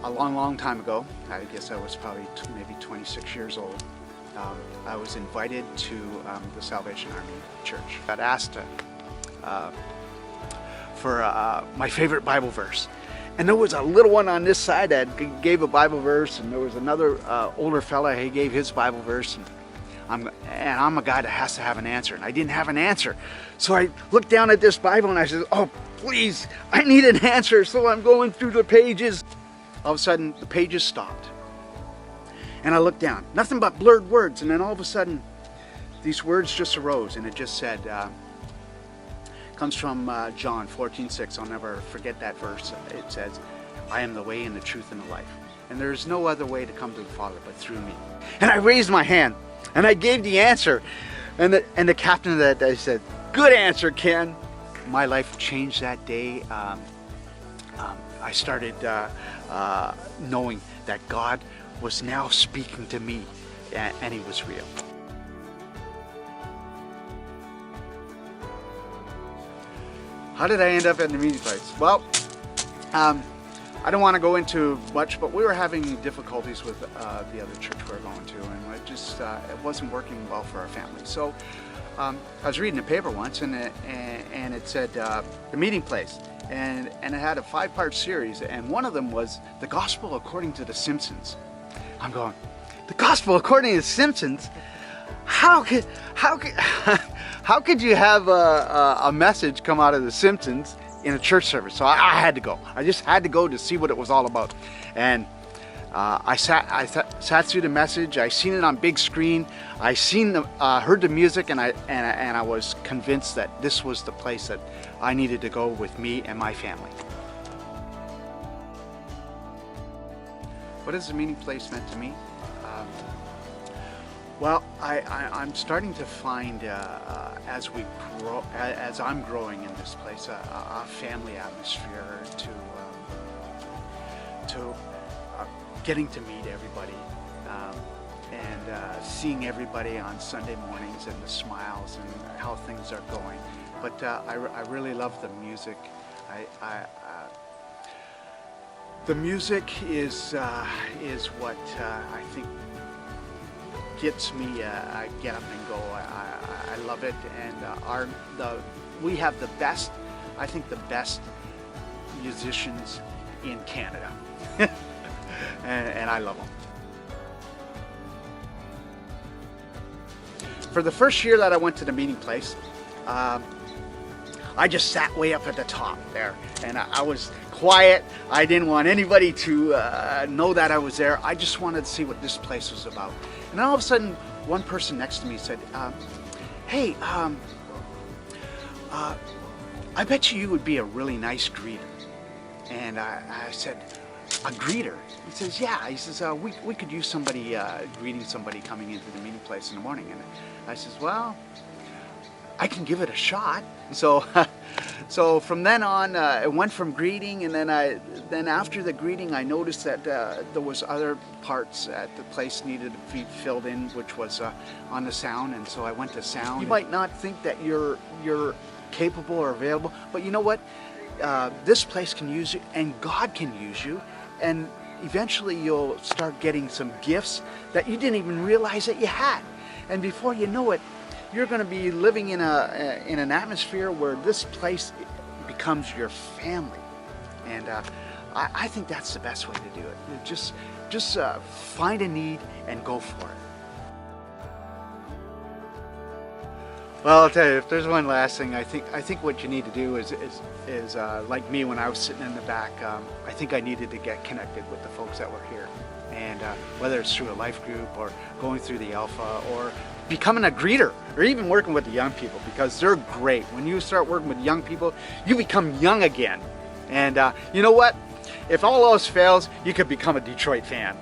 A long time ago, I guess I was probably maybe 26 years old, I was invited to the Salvation Army Church. Got asked for my favorite Bible verse. And there was a little one on this side that gave a Bible verse, and there was another older fella, he gave his Bible verse. And I'm a guy that has to have an answer, and I didn't have an answer. So I looked down at this Bible and I said, oh, please, I need an answer. So I'm going through the pages. All of a sudden, the pages stopped. And I looked down, nothing but blurred words. And then all of a sudden, these words just arose, and it just said, comes from John 14:6. I'll never forget that verse. It says, I am the way and the truth and the life. And there is no other way to come to the Father but through me. And I raised my hand and I gave the answer. And the captain of that day said, good answer, Ken. My life changed that day. I started knowing that God was now speaking to me, and He was real. How did I end up at the meeting place? Well, I don't want to go into much, but we were having difficulties with the other church we were going to, and it wasn't working well for our family. So I was reading a paper once, and it said the meeting place, and it had a 5-part series, and one of them was the Gospel according to the Simpsons. I'm going, the Gospel according to the Simpsons? How could you have a message come out of the Simpsons in a church service? So I had to go. I just had to go to see what it was all about. And I sat through the message. I seen it on big screen. I heard the music, and I was convinced that this was the place that I needed to go with me and my family. What has the meeting place meant to me? Well, I'm starting to find, as I'm growing in this place, a family atmosphere to getting to meet everybody, and seeing everybody on Sunday mornings, and the smiles and how things are going. But I really love the music. The music is what I think gets me get up and go. I love it, and we have the best, I think the best musicians in Canada, and I love them. For the first year that I went to the meeting place, I just sat way up at the top there, and I was quiet. I didn't want anybody to know that I was there. I just wanted to see what this place was about. And all of a sudden, one person next to me said, hey, I bet you would be a really nice greeter. And I said, a greeter? He says, yeah. He says, we could use somebody greeting somebody coming into the meeting place in the morning. And I says, well, I can give it a shot. So from then on, it went from greeting, and then after the greeting, I noticed that there was other parts that the place needed to be filled in, which was on the sound, and so I went to sound. You might not think that you're capable or available, but you know what? This place can use you, and God can use you, and eventually you'll start getting some gifts that you didn't even realize that you had, and before you know it, you're going to be living in an atmosphere where this place becomes your family, and I think that's the best way to do it. Just find a need and go for it. Well, I'll tell you, if there's one last thing, I think what you need to do is like me when I was sitting in the back. I think I needed to get connected with the folks that were here, and whether it's through a life group or going through the Alpha or becoming a greeter, or even working with the young people, because they're great. When you start working with young people, you become young again. And you know what? If all else fails, you could become a Detroit fan.